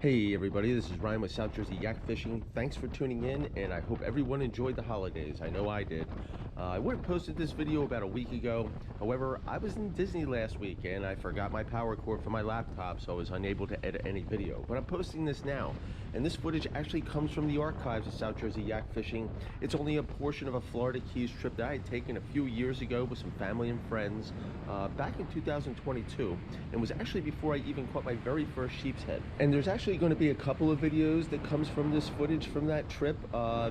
Hey everybody, this is Ryan with South Jersey Yak Fishing. Thanks for tuning in, and I hope everyone enjoyed the holidays. I know I did. I would have posted this video about a week ago. However, I was in Disney last week and I forgot my power cord for my laptop, so I was unable to edit any video. But I'm posting this now, and this footage actually comes from the archives of South Jersey Yak Fishing. It's only a portion of a Florida Keys trip that I had taken a few years ago with some family and friends back in 2022, and was actually before I even caught my very first sheep's head. And there's actually going to be a couple of videos that comes from this footage from that trip.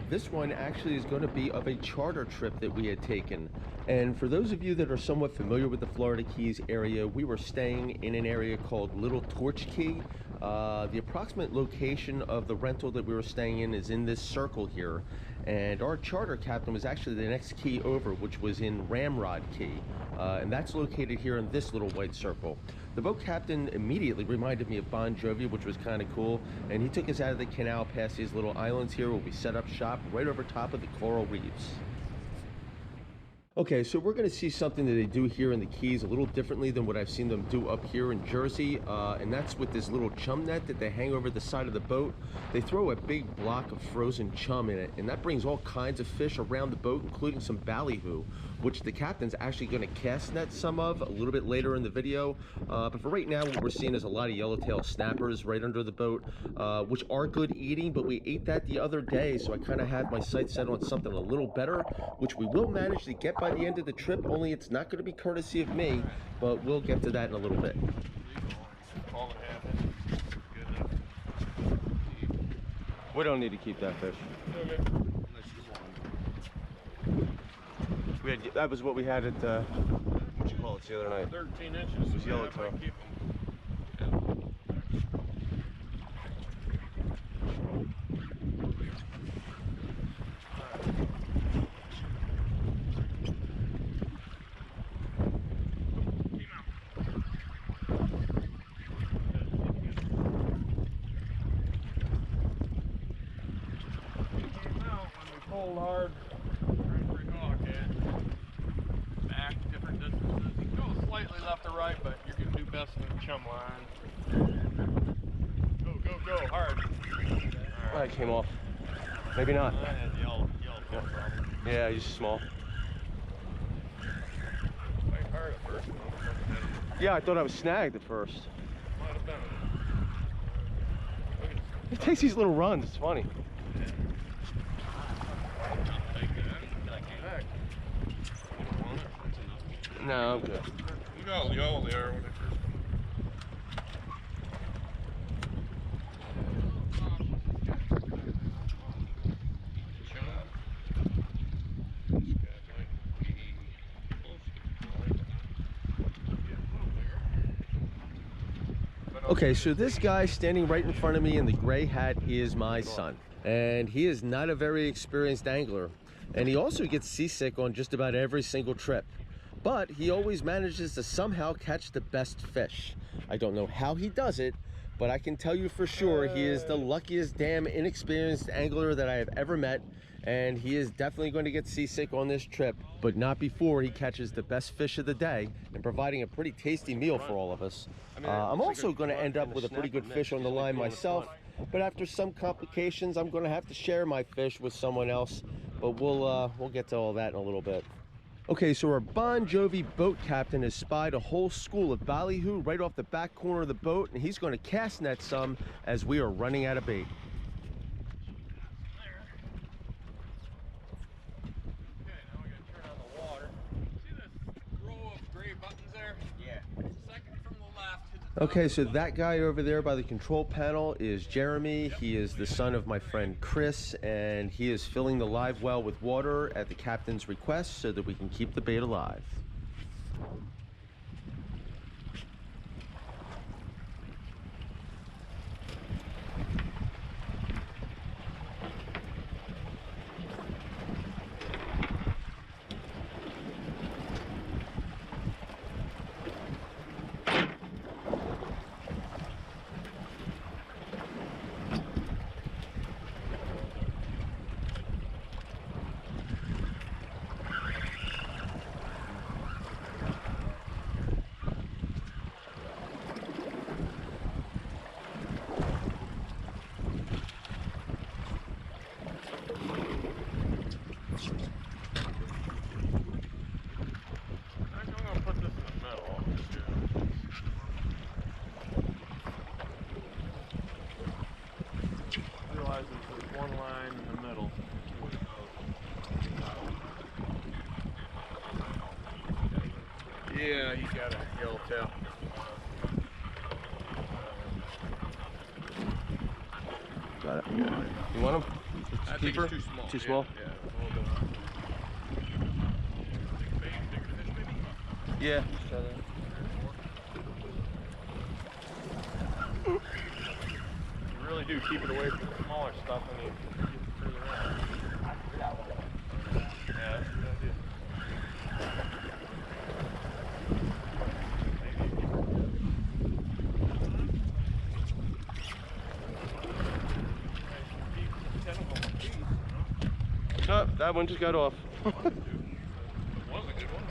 This one actually is going to be of a charter trip that we had taken. And for those of you that are somewhat familiar with the Florida Keys area, we were staying in an area called Little Torch Key. The approximate location of the rental that we were staying in is in this circle here, and our charter captain was actually the next key over, which was in Ramrod Key, and that's located here in this little white circle. The boat captain immediately reminded me of Bon Jovi, which was kind of cool, and he took us out of the canal past these little islands here where we set up shop right over top of the coral reefs. Okay, so we're going to see something that they do here in the Keys a little differently than what I've seen them do up here in Jersey, and that's with this little chum net that they hang over the side of the boat. They throw a big block of frozen chum in it, and that brings all kinds of fish around the boat, including some ballyhoo, which the captain's actually going to cast net some of a little bit later in the video. But for right now, what we're seeing is a lot of yellowtail snappers right under the boat, which are good eating, but we ate that the other day, so I kind of have my sights set on something a little better, which we will manage to get by the end of the trip, only it's not going to be courtesy of me, but we'll get to that in a little bit. We don't need to keep that fish. That was what we had at what you call it the other night. 13 inches. It was yellowtail. Pulled hard, back different distances. You can go slightly left or right, but you're going to do best in the chum line. Go, hard. Right. That came off. Maybe not. I had yellow yeah, he's small. Quite hard at first. Yeah, I thought I was snagged at first. Might have been. He takes these little runs, it's funny. No, I'm good. You got yellow there when it first Okay, so this guy standing right in front of me in the gray hat is my son, and he is not a very experienced angler, and he also gets seasick on just about every single trip, but he always manages to somehow catch the best fish. I don't know how he does it, but I can tell you for sure he is the luckiest damn inexperienced angler that I have ever met, and he is definitely going to get seasick on this trip, but not before he catches the best fish of the day and providing a pretty tasty meal for all of us. I'm also going to end up with a pretty good fish on the line myself, but after some complications I'm going to have to share my fish with someone else, but we'll get to all that in a little bit. Okay, so our Bon Jovi boat captain has spied a whole school of ballyhoo right off the back corner of the boat, and he's going to cast net some as we are running out of bait. Okay, now we got to turn on the water. See this row of gray buttons there? Yeah. Second from the left. Okay, so that guy over there by the control panel is Jeremy. He is the son of my friend Chris, and he is filling the live well with water at the captain's request so that we can keep the bait alive. Yeah, he's got a yellowtail. Got it. You want him? I think it's too small. Too small? Yeah, a little bit. Bigger fish, maybe? Yeah. You really do keep it away from the smaller stuff when you get further out. Yeah, that's a good idea. Oh, that one just got off. Was a good one.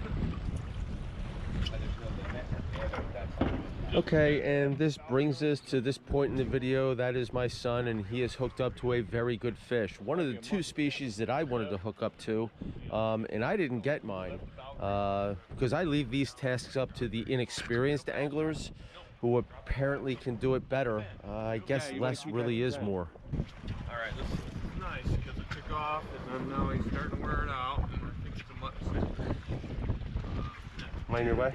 Okay, and this brings us to this point in the video. That is my son, and he is hooked up to a very good fish. One of the two species that I wanted to hook up to, and I didn't get mine, because I leave these tasks up to the inexperienced anglers, who apparently can do it better. I guess less really is more. All right, this is nice because it took off, and then now he's starting to wear it out, and I think it's a mutton snapper. Mine your way?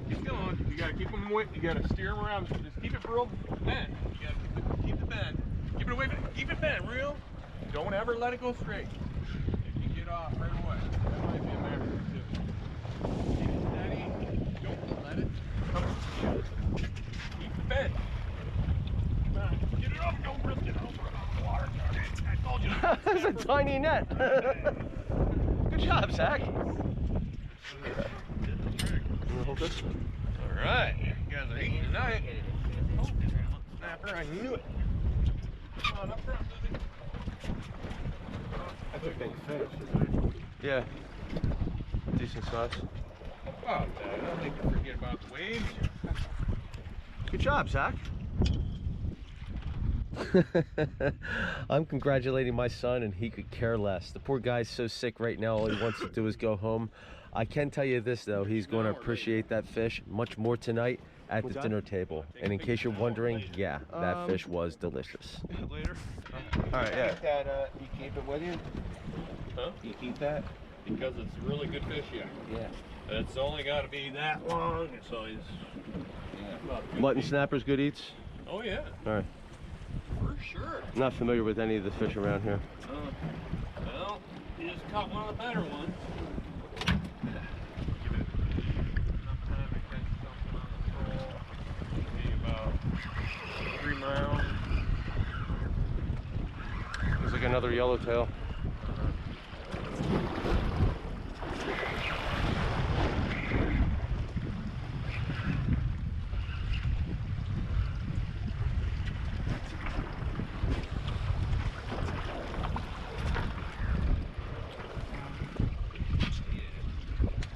Keep going. You gotta keep him wet. You gotta steer him around. Just keep it real bend. You gotta keep the bend. Keep it away. Keep it bent real. Don't ever let it go straight. If you get off right away, that might be a mackerel too. Keep it steady. Don't let it come. Keep the bend. Come on, get it up. Don't risk it. Don't run off the water. I told you. That's a tiny net. Good job, Zach. Hold this. All right, you guys are eating tonight. Snapper, I knew it. Come on up front, Lizzie. That's a big fish, isn't it? Yeah. Decent size. Oh, Dad, I don't think you forget about the waves. Good job, Zach. I'm congratulating my son, and he could care less. The poor guy's so sick right now, all he wants to do is go home. I can tell you this, though, he's going to appreciate that fish much more tonight at the dinner table. And in case you're wondering, yeah, that fish was delicious. Later. All right, yeah. You keep it with you? Huh? You keep that? Because it's really good fish, yeah. Yeah. It's only got to be that long, so he's about 2 Mutton feet. snappers, good eats? Oh, yeah. All right. For sure. I'm not familiar with any of the fish around here. Well, you just caught one of the better ones. Give it enough time to catch something on the troll. Maybe about 3 miles. Looks like another yellowtail.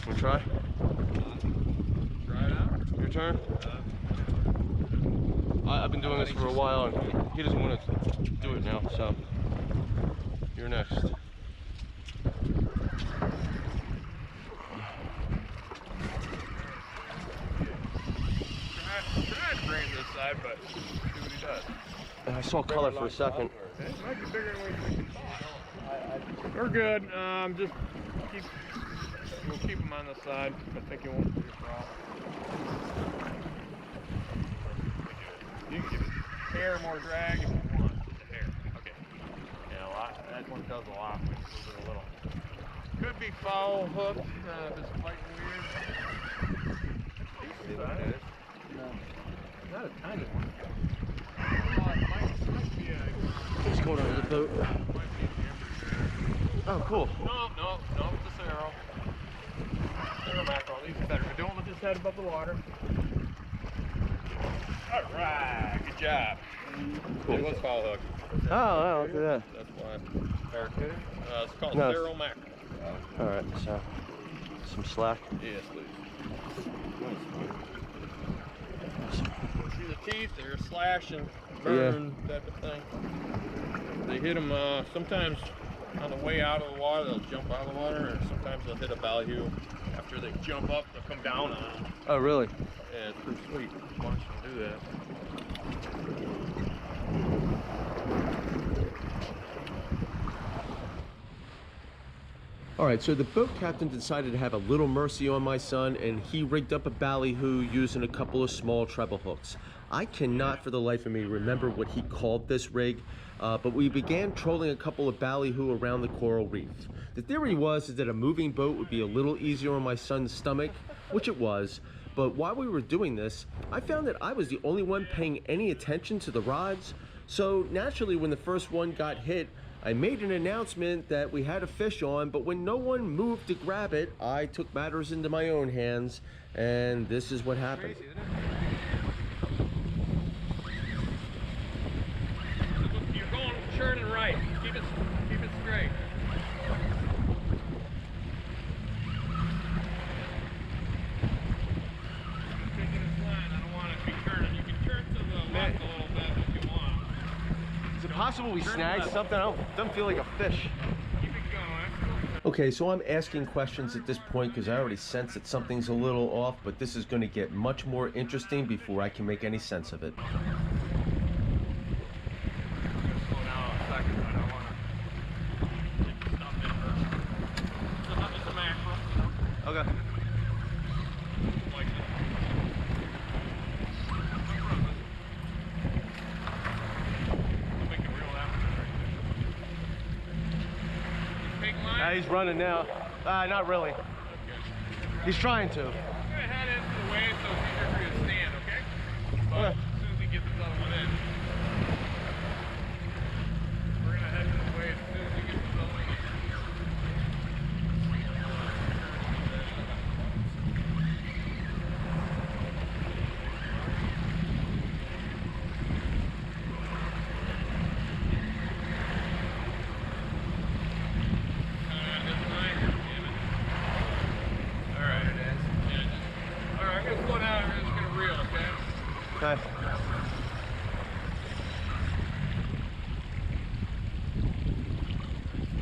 Wanna try? Try it out. Your turn? I've been doing this for a while, and he doesn't want to do it now, so you're next. Try to bring this side, but see what he does. I saw color for a second. It might be bigger than we think. We're good. Just we'll keep him on the side. I think it won't be a problem. You can give it hair more drag if you want. Just a hair. Okay. Yeah, a lot. That one does a lot. Makes it a little. Could be foul hooked if it's fighting weird. Decent size. No. Not a tiny one. Well, it might be a. What's going on with the boat? Might be a amber. Oh, cool. No, it's a Cerro. Cerro mackerel, these are better, but don't let this head above the water. Alright, good job. Cool. It was foul hook. Oh, look at that. That's why. Barracuda? It's called No. Cerro mackerel. All right, so some slack. Yes, please. See the teeth, they're slash and burn type of thing. They hit them sometimes on the way out of the water, they'll jump out of the water, or sometimes they'll hit a ballyhoo. After they jump up, they'll come down on them. Oh, really? Yeah, it's pretty sweet. Watch them do that. All right, so the boat captain decided to have a little mercy on my son, and he rigged up a ballyhoo using a couple of small treble hooks. I cannot for the life of me remember what he called this rig, but we began trolling a couple of ballyhoo around the coral reef. The theory was is that a moving boat would be a little easier on my son's stomach, which it was, but while we were doing this, I found that I was the only one paying any attention to the rods. So naturally, when the first one got hit, I made an announcement that we had a fish on, but when no one moved to grab it, I took matters into my own hands, and this is what happened. Crazy, isn't it? You're going churning right. Keep it straight. Taking this line, I don't want it to be turning. You can turn to the left a little bit if you want. Is it possible we snagged something? I don't feel like a fish. Keep it going. Okay, so I'm asking questions at this point because I already sense that something's a little off, but this is going to get much more interesting before I can make any sense of it. Slow down a second. I don't want to take the stuff in first. It's a mackerel. Okay. Like this. We can reel that one right there. Big line? He's running now. Not really. Okay. He's trying to. I'm gonna head into the way so it's easier for you to stand, okay? But as soon as we get this other one in, we're gonna head into the way as soon as we get this other one in. Okay.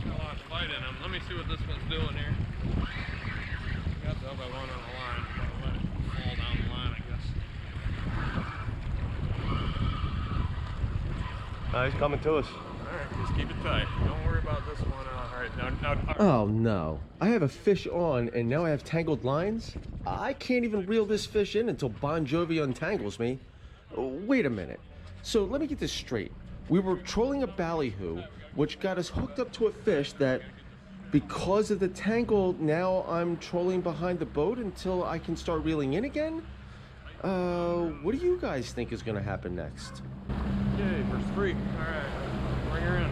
Got a lot of fight in him. Let me see what this one's doing here. Got the other one on the line. Gotta let it fall down the line, I guess. He's coming to us. Alright, just keep it tight. Don't worry about this one. Alright, now. Oh no. I have a fish on and now I have tangled lines? I can't even reel this fish in until Bon Jovi untangles me. Wait a minute. So let me get this straight. We were trolling a ballyhoo, which got us hooked up to a fish that, because of the tangle, now I'm trolling behind the boat until I can start reeling in again? What do you guys think is gonna happen next? Okay, first freak. Alright, bring her in.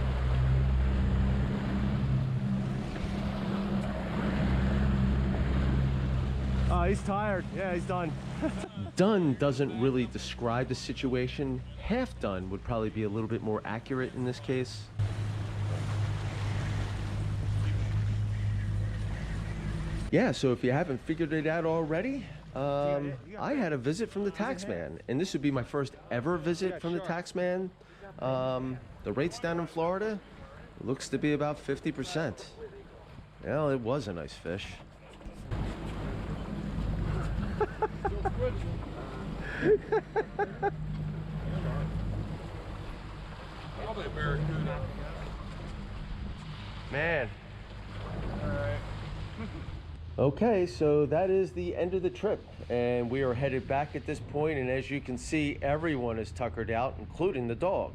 He's tired. Yeah, he's done. Done doesn't really describe the situation. Half done would probably be a little bit more accurate in this case. Yeah, so if you haven't figured it out already, I had a visit from the taxman, and this would be my first ever visit from the taxman. The rates down in Florida looks to be about 50%. Well, it was a nice fish. Probably a barracuda. Man. Alright. Okay, so that is the end of the trip, and we are headed back at this point, and as you can see, everyone is tuckered out, including the dog.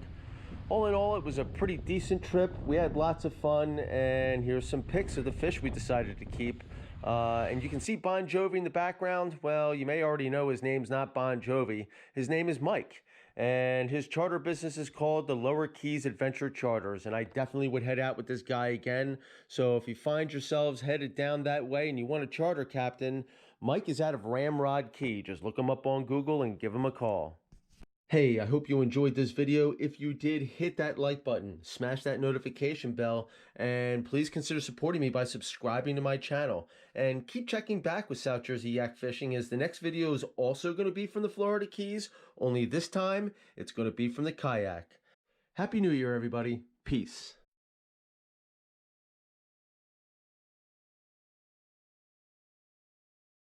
All in all, it was a pretty decent trip. We had lots of fun, and here's some pics of the fish we decided to keep. And you can see Bon Jovi in the background. Well, you may already know his name's not Bon Jovi. His name is Mike. And his charter business is called the Lower Keys Adventure Charters. And I definitely would head out with this guy again. So if you find yourselves headed down that way and you want a charter captain, Mike is out of Ramrod Key. Just look him up on Google and give him a call. Hey, I hope you enjoyed this video. If you did, hit that like button, smash that notification bell, and please consider supporting me by subscribing to my channel. And keep checking back with South Jersey Yak Fishing, as the next video is also going to be from the Florida Keys, only this time it's going to be from the kayak. Happy New Year, everybody. Peace.